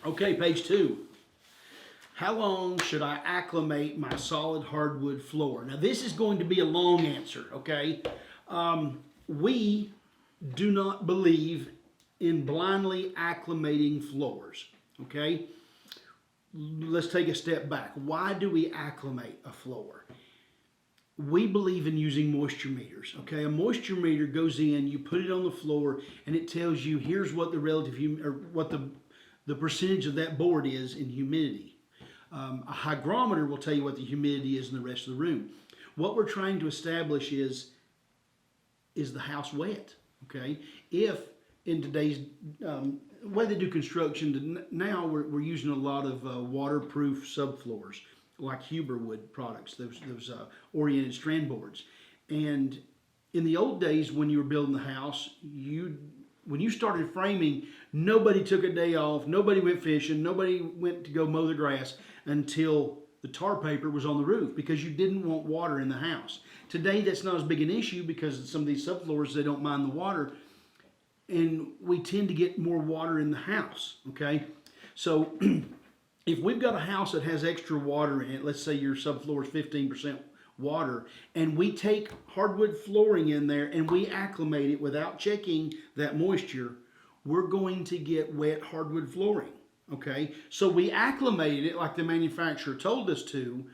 Okay, page 2. How long should I acclimate my solid hardwood floor? Now, this is going to be a long answer, okay? We do not believe in blindly acclimating floors, okay? Let's take a step back. Why do we acclimate a floor? We believe in using moisture meters, okay? A moisture meter goes in, you put it on the floor, and it tells you here's what the relative or what the percentage of that board is in humidity. A hygrometer will tell you what the humidity is in the rest of the room. What we're trying to establish is the house wet, okay? If in today's way they do construction, now we're using a lot of waterproof subfloors like Huberwood products, those oriented strand boards. And in the old days when you were building the house, when you started framing, nobody took a day off, nobody went fishing, nobody went to go mow the grass until the tar paper was on the roof because you didn't want water in the house. Today that's not as big an issue because some of these subfloors, they don't mind the water, and we tend to get more water in the house, okay? So if we've got a house that has extra water in it, let's say your subfloor is 15% water, and we take hardwood flooring in there and we acclimate it without checking that moisture, we're going to get wet hardwood flooring, okay? So we acclimated it like the manufacturer told us to,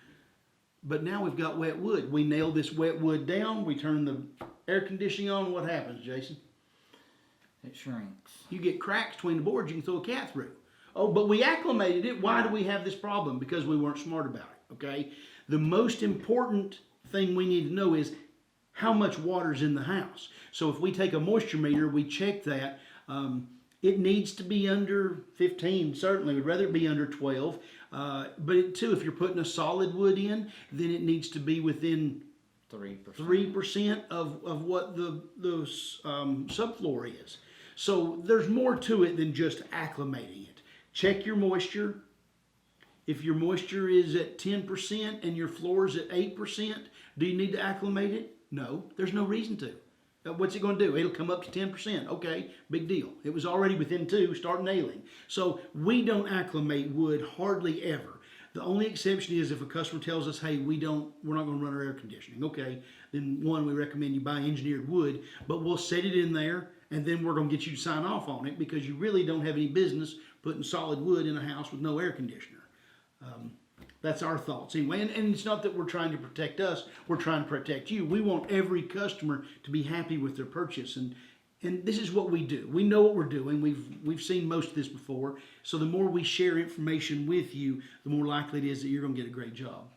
but now we've got wet wood. We nail this wet wood down, we turn the air conditioning on, what happens, Jason? It shrinks. You get cracks between the boards you can throw a cat through. Oh, but we acclimated it. Why do we have this problem? Because we weren't smart about it, okay? The most important thing we need to know is how much water is in the house. So if we take a moisture meter, we check that. It needs to be under 15, certainly. We'd rather it be under 12. But if you're putting a solid wood in, then it needs to be within 3% of what the subfloor is. So there's more to it than just acclimating it. Check your moisture. If your moisture is at 10% and your floor is at 8%, do you need to acclimate it? No, there's no reason to. What's it going to do? It'll come up to 10%. Okay, big deal. It was already within 2, start nailing. So we don't acclimate wood hardly ever. The only exception is if a customer tells us, hey, we're not going to run our air conditioning. Okay, then one, we recommend you buy engineered wood, but we'll set it in there and then we're going to get you to sign off on it because you really don't have any business putting solid wood in a house with no air conditioner. That's our thoughts anyway. And it's not that we're trying to protect us, we're trying to protect you. We want every customer to be happy with their purchase. And this is what we do. We know what we're doing. We've seen most of this before. So the more we share information with you, the more likely it is that you're going to get a great job.